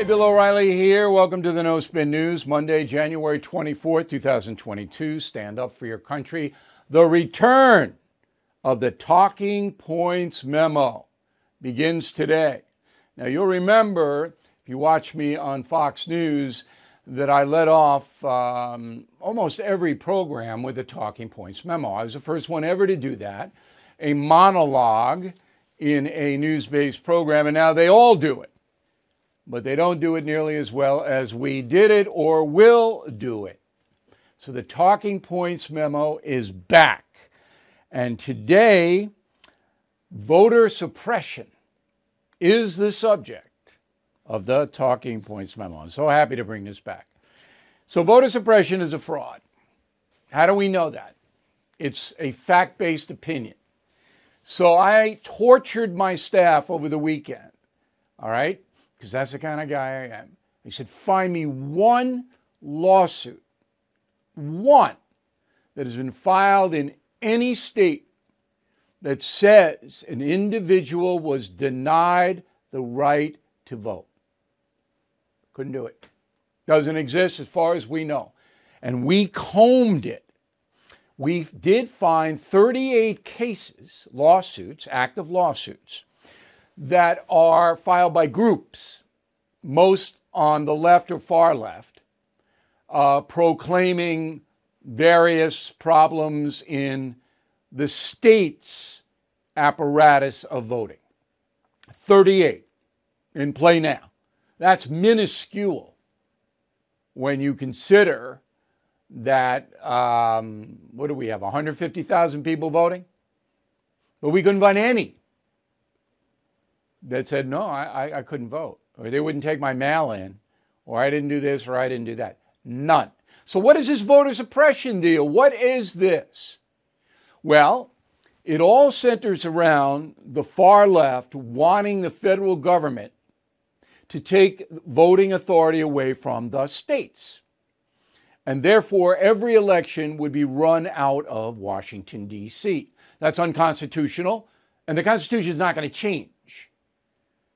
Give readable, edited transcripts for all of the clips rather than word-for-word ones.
Bill O'Reilly here. Welcome to the No Spin News, Monday, January 24th, 2022. Stand up for your country. The return of the Talking Points Memo begins today. Now, you'll remember, if you watch me on Fox News, that I led off almost every program with a Talking Points Memo. I was the first one ever to do that, a monologue in a news-based program, and now they all do it. But they don't do it nearly as well as we did it or will do it. So the Talking Points Memo is back. And today, voter suppression is the subject of the Talking Points Memo. I'm so happy to bring this back. So voter suppression is a fraud. How do we know that? It's a fact-based opinion. So I tortured my staff over the weekend, all right? Because that's the kind of guy I am. He said, find me one lawsuit, one, that has been filed in any state that says an individual was denied the right to vote. Couldn't do it. Doesn't exist as far as we know. And we combed it. We did find 38 cases, lawsuits, active lawsuits, that are filed by groups, most on the left or far left, proclaiming various problems in the state's apparatus of voting. 38 in play now. That's minuscule when you consider that, what do we have, 150,000 people voting? But we couldn't find any that said, no, I couldn't vote, or they wouldn't take my mail in, or I didn't do this, or I didn't do that. None. So what is this voter suppression deal? What is this? Well, it all centers around the far left wanting the federal government to take voting authority away from the states. And therefore, every election would be run out of Washington, D.C. That's unconstitutional, and the Constitution is not going to change.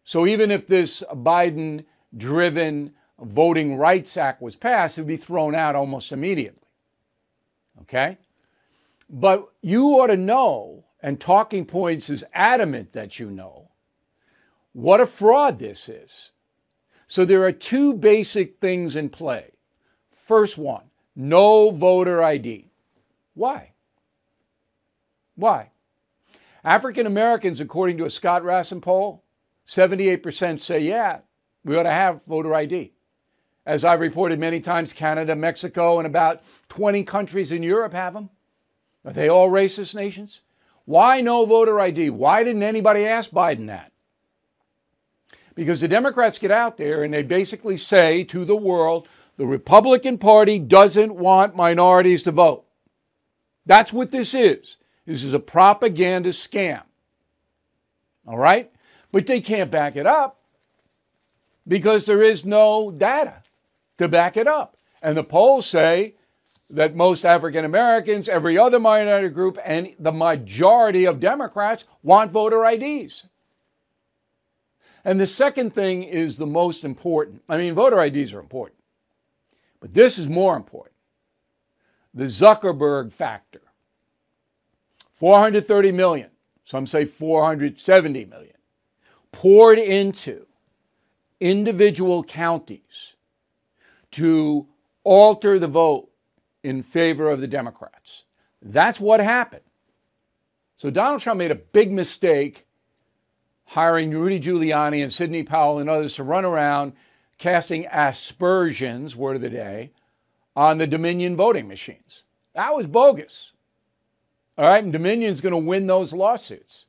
So even if this Biden-driven Voting Rights Act was passed, it would be thrown out almost immediately. Okay? But you ought to know, and Talking Points is adamant that you know, what a fraud this is. So there are two basic things in play. First one, no voter ID. Why? Why? African Americans, according to a Scott Rassin poll, 78% say, yeah, we ought to have voter ID. As I've reported many times, Canada, Mexico, and about 20 countries in Europe have them. Are they all racist nations? Why no voter ID? Why didn't anybody ask Biden that? Because the Democrats get out there and they basically say to the world, the Republican Party doesn't want minorities to vote. That's what this is. This is a propaganda scam. All right? But they can't back it up because there is no data to back it up. And the polls say that most African Americans, every other minority group, and the majority of Democrats want voter IDs. And the second thing is the most important. I mean, voter IDs are important. But this is more important. The Zuckerberg factor. 430 million, some say 470 million, poured into individual counties to alter the vote in favor of the Democrats. That's what happened. So Donald Trump made a big mistake hiring Rudy Giuliani and Sidney Powell and others to run around casting aspersions, word of the day, on the Dominion voting machines. That was bogus. All right, and Dominion's going to win those lawsuits.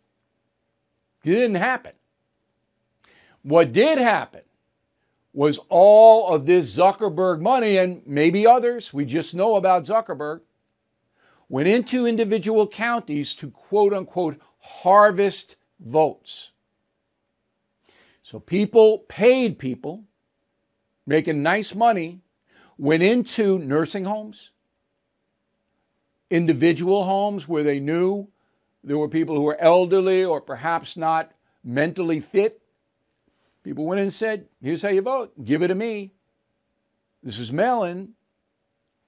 It didn't happen. What did happen was all of this Zuckerberg money, and maybe others, we just know about Zuckerberg, went into individual counties to quote unquote harvest votes. So paid people, making nice money, went into nursing homes, individual homes where they knew there were people who were elderly or perhaps not mentally fit, People went in and said, here's how you vote. Give it to me. This is mail-in.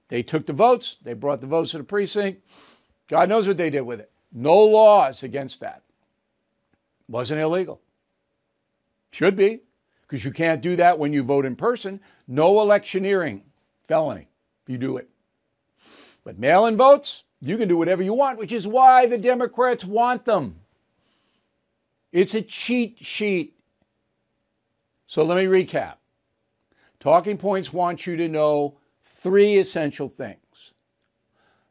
They took the votes. They brought the votes to the precinct. God knows what they did with it. No laws against that. Wasn't illegal. Should be, because you can't do that when you vote in person. No electioneering. Felony if you do it. But mail-in votes, you can do whatever you want, which is why the Democrats want them. It's a cheat sheet. So let me recap. Talking Points wants you to know 3 essential things.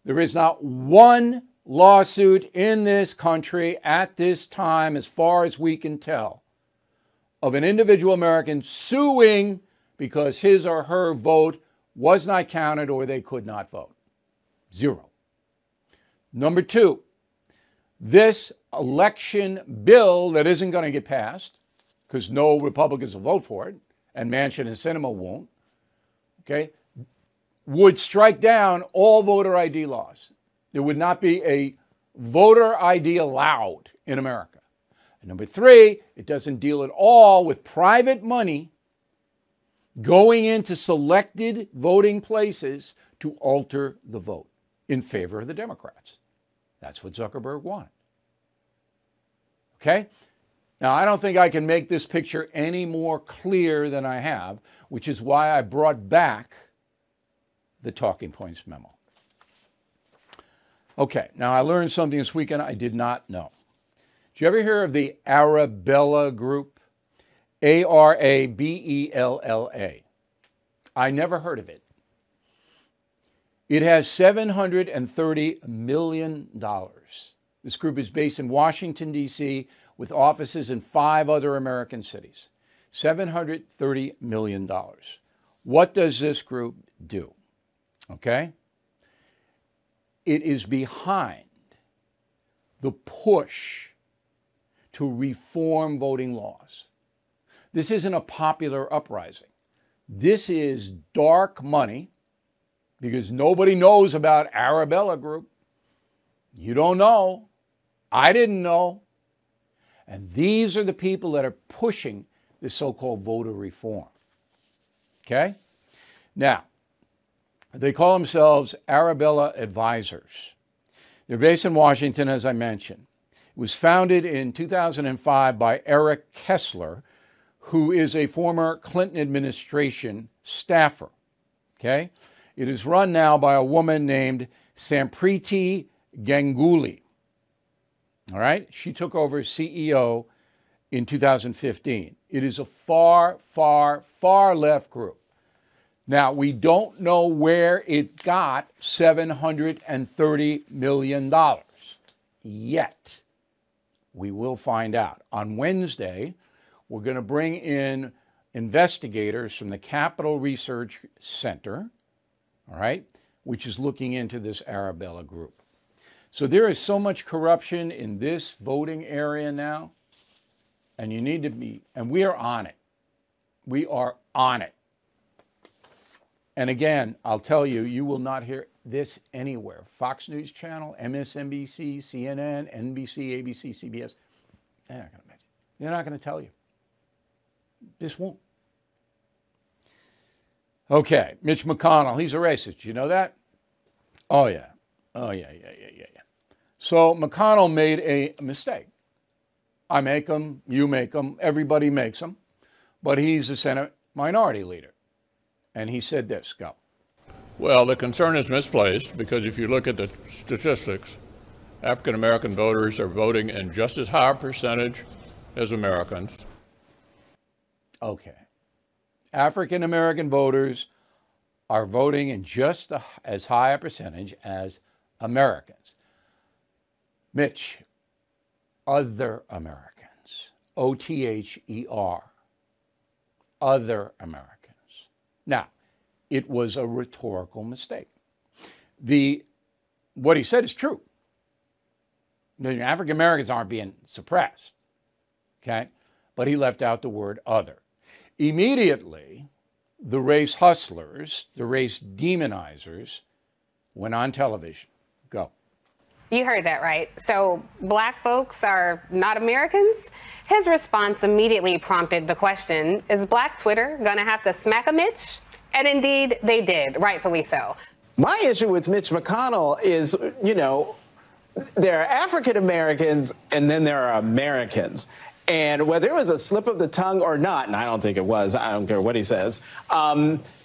There is not one lawsuit in this country at this time, as far as we can tell, of an individual American suing because his or her vote was not counted or they could not vote. 0. Number 2, this election bill that isn't going to get passed, because no Republicans will vote for it, and Manchin and Sinema won't, okay, would strike down all voter ID laws. There would not be a voter ID allowed in America. And number 3, it doesn't deal at all with private money going into selected voting places to alter the vote in favor of the Democrats. That's what Zuckerberg wanted. Okay? Now, I don't think I can make this picture any more clear than I have, which is why I brought back the Talking Points memo. Okay, now I learned something this weekend I did not know. Did you ever hear of the Arabella Group? Arabella. I never heard of it. It has $730 million. This group is based in Washington, D.C., with offices in 5 other American cities. $730 million. What does this group do? Okay? It is behind the push to reform voting laws. This isn't a popular uprising. This is dark money, because nobody knows about Arabella Group. You don't know. I didn't know. And these are the people that are pushing this so-called voter reform. Okay? Now, they call themselves Arabella Advisors. They're based in Washington, as I mentioned. It was founded in 2005 by Eric Kessler, who is a former Clinton administration staffer. Okay? It is run now by a woman named Sampriti Ganguly. All right? She took over as CEO in 2015. It is a far, far, far left group. Now, we don't know where it got $730 million yet. We will find out. On Wednesday, we're going to bring in investigators from the Capital Research Center, all right, which is looking into this Arabella Group. So there is so much corruption in this voting area now, and you need to be, and we are on it. We are on it. And again, I'll tell you, you will not hear this anywhere. Fox News Channel, MSNBC, CNN, NBC, ABC, CBS, they're not going to mention. They're not going to tell you. This won't. Okay, Mitch McConnell, he's a racist. You know that? Oh, yeah. Oh, yeah. So McConnell made a mistake. I make them, you make them, everybody makes them. But he's the Senate minority leader. And he said this, go. Well, the concern is misplaced because if you look at the statistics, African American voters are voting in just as high a percentage as Americans. Okay. African American voters are voting in just as high a percentage as Americans. Mitch, other Americans, O-T-H-E-R, other Americans. Now, it was a rhetorical mistake. What he said is true. African Americans aren't being suppressed, okay? But he left out the word other. Immediately, the race hustlers, the race demonizers, went on television. Go. You heard that right. So black folks are not Americans? His response immediately prompted the question, is Black Twitter going to have to smack a Mitch? And indeed, they did, rightfully so. My issue with Mitch McConnell is, you know, there are African Americans and then there are Americans. And whether it was a slip of the tongue or not, and I don't think it was, I don't care what he says,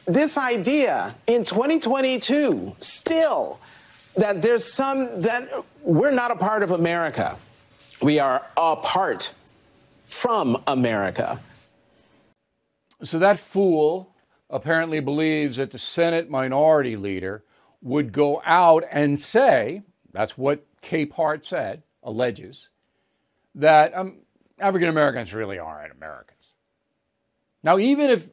this idea in 2022 still that that we're not a part of America. We are apart from America. So that fool apparently believes that the Senate minority leader would go out and say, that's what Capehart said, alleges, that African Americans really aren't Americans. Now, even if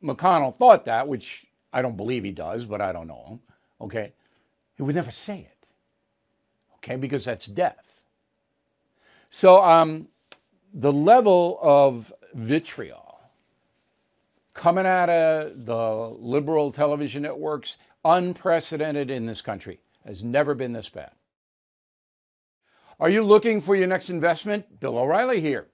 McConnell thought that, which I don't believe he does, but I don't know him, okay, he would never say it, okay, because that's death. So the level of vitriol coming out of the liberal television networks, unprecedented in this country, has never been this bad. Are you looking for your next investment? Bill O'Reilly here.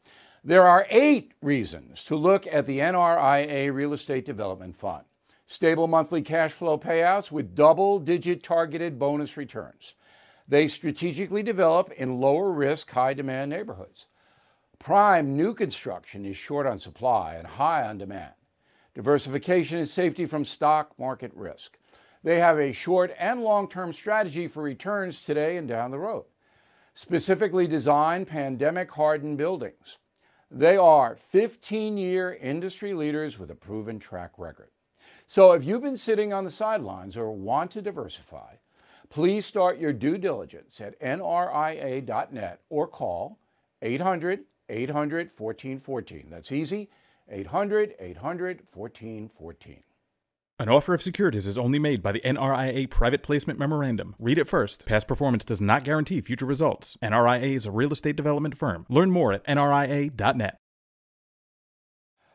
There are 8 reasons to look at the NRIA Real Estate Development Fund. Stable monthly cash flow payouts with double-digit targeted bonus returns. They strategically develop in lower-risk, high-demand neighborhoods. Prime new construction is short on supply and high on demand. Diversification is safety from stock market risk. They have a short and long-term strategy for returns today and down the road. Specifically designed pandemic-hardened buildings. They are 15-year industry leaders with a proven track record. So if you've been sitting on the sidelines or want to diversify, please start your due diligence at nria.net or call 800-800-1414. That's easy, 800-800-1414. An offer of securities is only made by the NRIA Private Placement Memorandum. Read it first. Past performance does not guarantee future results. NRIA is a real estate development firm. Learn more at nria.net.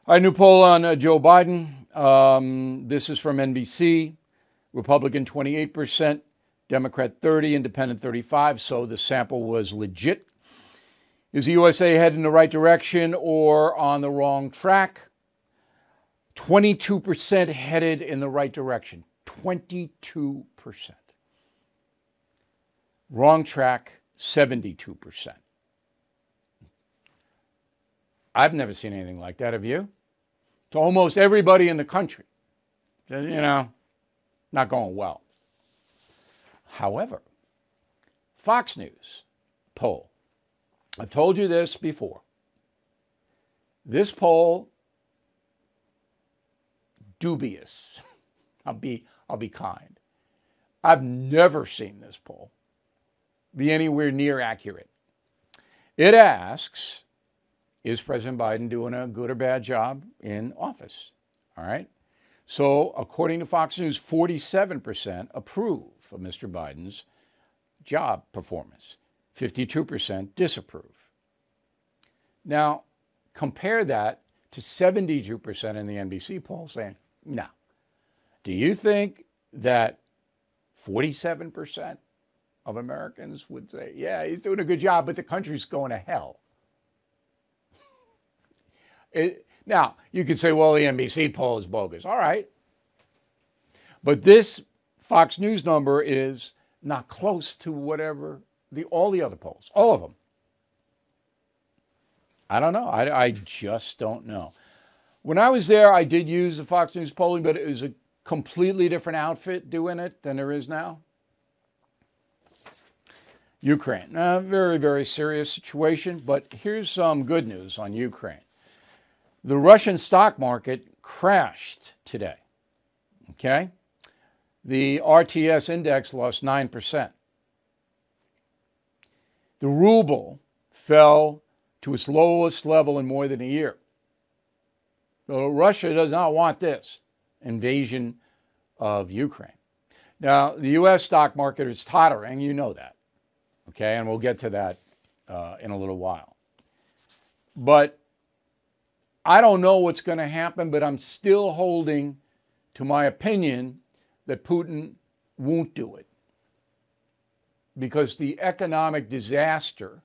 A new poll on Joe Biden. This is from NBC. Republican 28%, Democrat 30%, Independent 35%. So the sample was legit. Is the USA headed in the right direction or on the wrong track? 22% headed in the right direction. 22%. Wrong track, 72%. I've never seen anything like that, have you? To almost everybody in the country. You know, not going well. However, Fox News poll. I've told you this before. This poll, dubious. I'll be kind. I've never seen this poll be anywhere near accurate. It asks, is President Biden doing a good or bad job in office? All right. So according to Fox News, 47% approve of Mr. Biden's job performance. 52% disapprove. Now, compare that to 72% in the NBC poll saying, no. Do you think that 47% of Americans would say, yeah, he's doing a good job, but the country's going to hell? Now, you could say, well, the NBC poll is bogus. All right. But this Fox News number is not close to whatever all the other polls, all of them. I don't know. I just don't know. When I was there, I did use the Fox News polling, but it was a completely different outfit doing it than there is now. Ukraine, a very, very serious situation, but here's some good news on Ukraine. The Russian stock market crashed today, okay? The RTS index lost 9%. The ruble fell to its lowest level in more than a year. So Russia does not want this invasion of Ukraine. Now, the U.S. stock market is tottering, you know that, okay? And we'll get to that in a little while. But I don't know what's going to happen, but I'm still holding to my opinion that Putin won't do it. because the economic disaster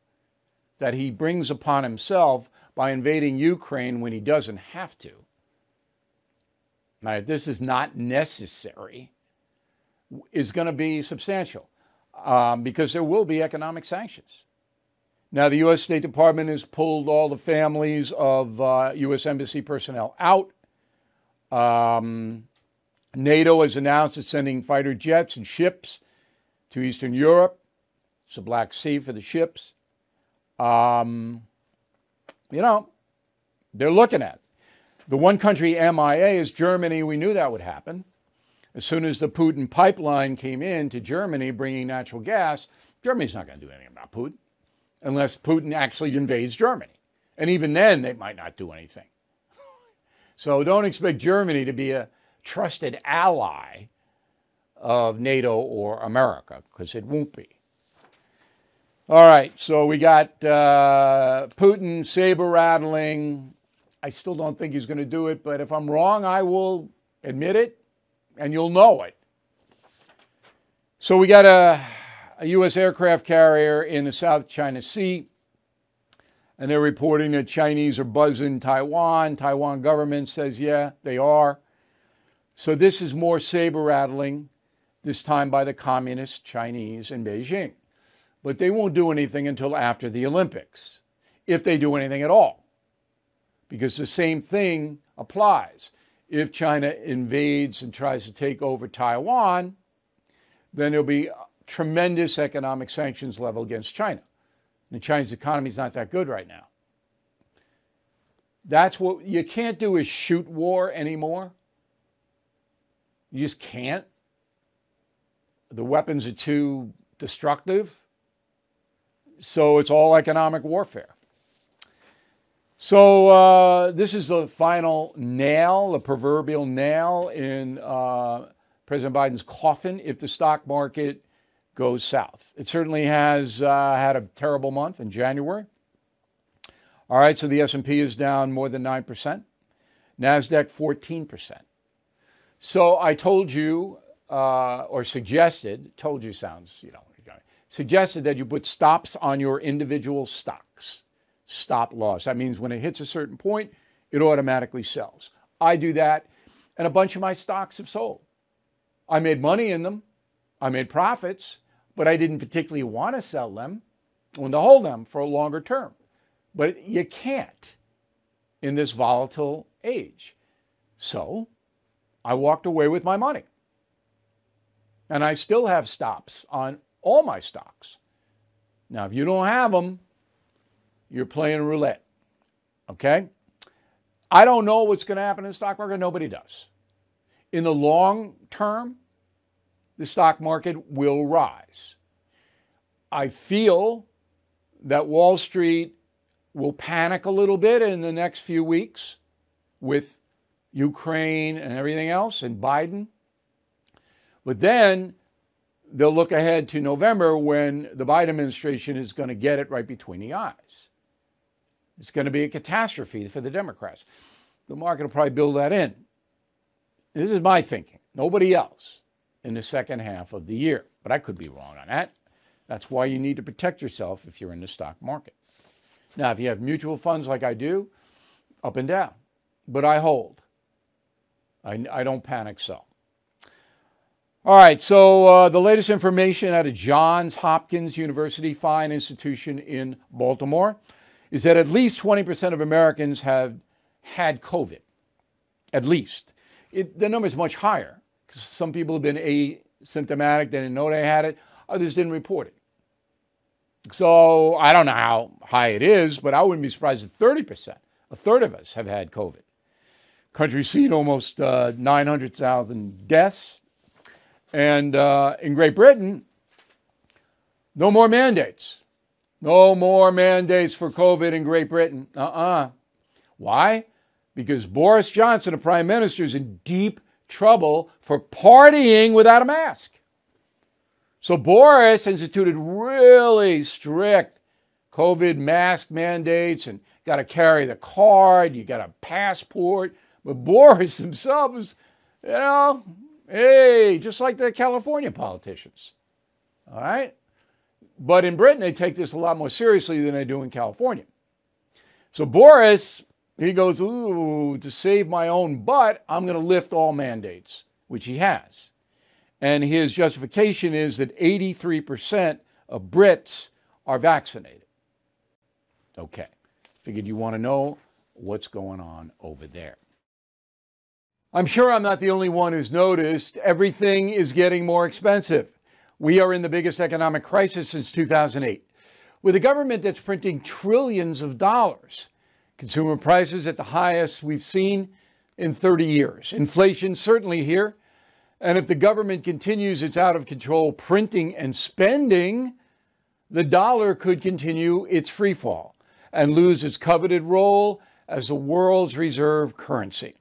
that he brings upon himself by invading Ukraine when he doesn't have to. Now, this is not necessary, is going to be substantial because there will be economic sanctions. Now, the U.S. State Department has pulled all the families of U.S. Embassy personnel out. NATO has announced it's sending fighter jets and ships to Eastern Europe. It's the Black Sea for the ships. You know, they're looking at it. The one country MIA is Germany. We knew that would happen. As soon as the Putin pipeline came in to Germany bringing natural gas, Germany's not going to do anything about Putin unless Putin actually invades Germany. And even then, they might not do anything. So don't expect Germany to be a trusted ally of NATO or America, because it won't be. All right, so we got Putin saber-rattling. I still don't think he's going to do it, but if I'm wrong, I will admit it, and you'll know it. So we got a U.S. aircraft carrier in the South China Sea, and they're reporting that Chinese are buzzing Taiwan. Taiwan government says, yeah, they are. So this is more saber-rattling, this time by the communist Chinese in Beijing. But they won't do anything until after the Olympics, if they do anything at all, because the same thing applies. If China invades and tries to take over Taiwan, then there'll be tremendous economic sanctions level against China. And the Chinese economy is not that good right now. That's what you can't do is shoot war anymore. You just can't. The weapons are too destructive. So it's all economic warfare. So this is the final nail, the proverbial nail in President Biden's coffin if the stock market goes south. It certainly has had a terrible month in January. All right, so the S&P is down more than 9%. NASDAQ 14%. So I told you, or suggested, told you sounds, suggested that you put stops on your individual stocks. Stop loss. That means when it hits a certain point, it automatically sells. I do that, and a bunch of my stocks have sold. I made money in them. I made profits, but I didn't particularly want to sell them. I wanted to hold them for a longer term. But you can't in this volatile age. So I walked away with my money. And I still have stops on all my stocks. Now, if you don't have them, you're playing roulette, okay? I don't know what's going to happen in the stock market. Nobody does. In the long term, the stock market will rise. I feel that Wall Street will panic a little bit in the next few weeks with Ukraine and everything else and Biden. But then they'll look ahead to November when the Biden administration is going to get it right between the eyes. It's going to be a catastrophe for the Democrats. The market will probably build that in. This is my thinking. Nobody else in the second half of the year. But I could be wrong on that. That's why you need to protect yourself if you're in the stock market. Now, if you have mutual funds like I do, up and down. But I hold. I don't panic sell. All right, so the latest information out of Johns Hopkins University Fine Institution in Baltimore is that at least 20% of Americans have had COVID. At least. The number is much higher because some people have been asymptomatic, they didn't know they had it, others didn't report it. So I don't know how high it is, but I wouldn't be surprised if 30%, a third of us have had COVID. Country's seen almost 900,000 deaths. And in Great Britain, no more mandates. No more mandates for COVID in Great Britain. Why? Because Boris Johnson, the Prime Minister, is in deep trouble for partying without a mask. So Boris instituted really strict COVID mask mandates and got to carry the card, you got a passport. But Boris himself is, hey, just like the California politicians. All right? But in Britain, they take this a lot more seriously than they do in California. So Boris, he goes, ooh, to save my own butt, I'm going to lift all mandates, which he has. And his justification is that 83% of Brits are vaccinated. Okay, figured you want to know what's going on over there. I'm sure I'm not the only one who's noticed everything is getting more expensive. We are in the biggest economic crisis since 2008, with a government that's printing trillions of dollars. Consumer prices at the highest we've seen in 30 years. Inflation certainly here. And if the government continues its out-of-control printing and spending, the dollar could continue its free fall and lose its coveted role as the world's reserve currency.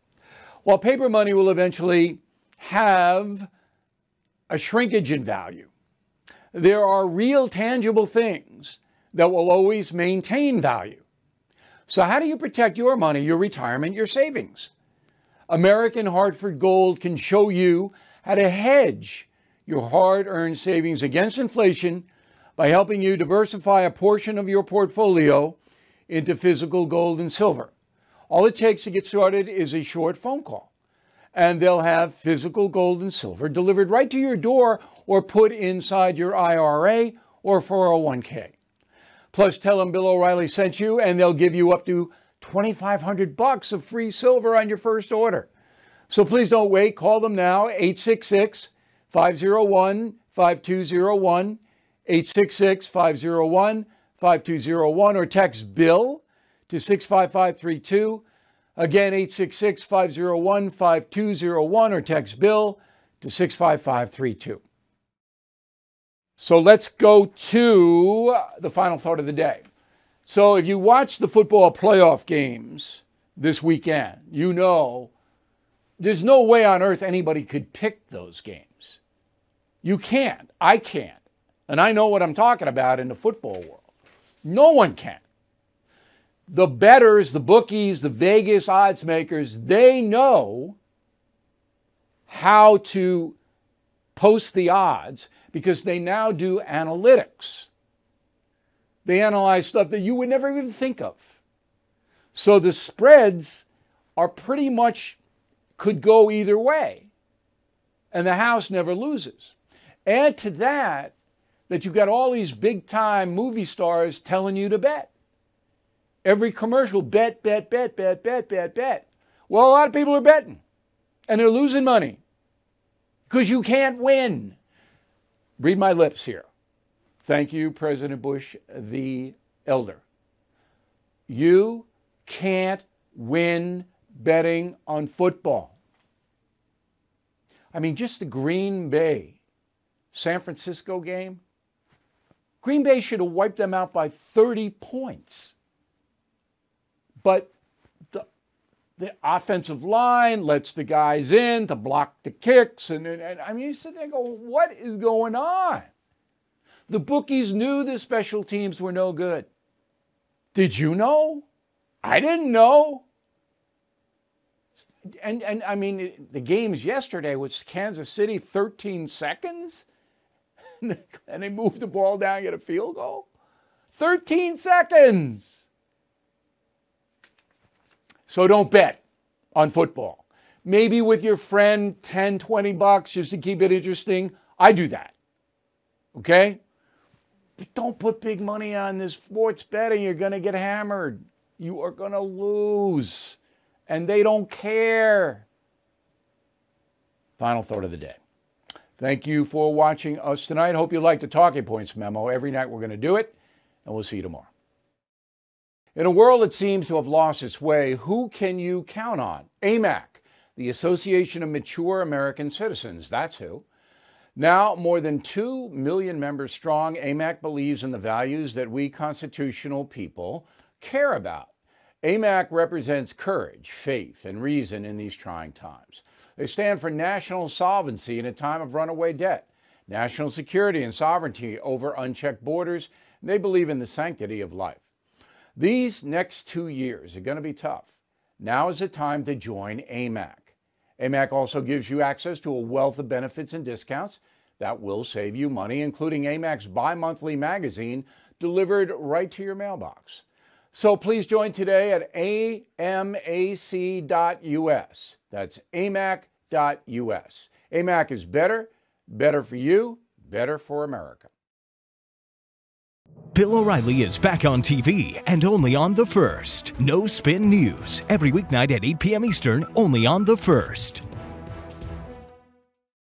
While paper money will eventually have a shrinkage in value, there are real tangible things that will always maintain value. So how do you protect your money, your retirement, your savings? American Hartford Gold can show you how to hedge your hard-earned savings against inflation by helping you diversify a portion of your portfolio into physical gold and silver. All it takes to get started is a short phone call, and they'll have physical gold and silver delivered right to your door or put inside your IRA or 401k. Plus, tell them Bill O'Reilly sent you, and they'll give you up to $2,500 of free silver on your first order. So please don't wait. Call them now, 866-501-5201, 866-501-5201, or text BILL to 65532. Again, 866-501-5201, or text BILL to 65532. So let's go to the final thought of the day. So if you watch the football playoff games this weekend, you know there's no way on earth anybody could pick those games. You can't. I can't. And I know what I'm talking about in the football world. No one can. The bettors, the bookies, the Vegas odds makers, they know how to post the odds because they now do analytics. They analyze stuff that you would never even think of. So the spreads are pretty much could go either way. And the house never loses. Add to that you've got all these big-time movie stars telling you to bet. Every commercial, bet, bet, bet, bet, bet, bet, bet. Well, a lot of people are betting, and they're losing money because you can't win. Read my lips here. Thank you, President Bush the Elder. You can't win betting on football. I mean, just the Green Bay, San Francisco game, Green Bay should have wiped them out by 30 points. But the offensive line lets the guys in to block the kicks. And I mean, you sit there and go, what is going on? The bookies knew the special teams were no good. Did you know? I didn't know. And I mean, the games yesterday was Kansas City 13 seconds. And they moved the ball down and get a field goal. 13 seconds. So don't bet on football. Maybe with your friend, 10, 20 bucks just to keep it interesting. I do that. Okay? But don't put big money on this sports betting. You're going to get hammered. You are going to lose. And they don't care. Final thought of the day. Thank you for watching us tonight. Hope you like the Talking Points memo. Every night we're going to do it, and we'll see you tomorrow. In a world that seems to have lost its way, who can you count on? AMAC, the Association of Mature American Citizens. That's who. Now, more than 2 million members strong, AMAC believes in the values that we constitutional people care about. AMAC represents courage, faith, and reason in these trying times. They stand for national solvency in a time of runaway debt, national security and sovereignty over unchecked borders, and they believe in the sanctity of life. These next 2 years are going to be tough. Now is the time to join AMAC. AMAC also gives you access to a wealth of benefits and discounts, That will save you money, including AMAC's bi-monthly magazine delivered right to your mailbox. So please join today at amac.us. That's amac.us. AMAC is better, better for you, better for America. Bill O'Reilly is back on TV and only on The First. No Spin News, every weeknight at 8 p.m. Eastern, only on The First.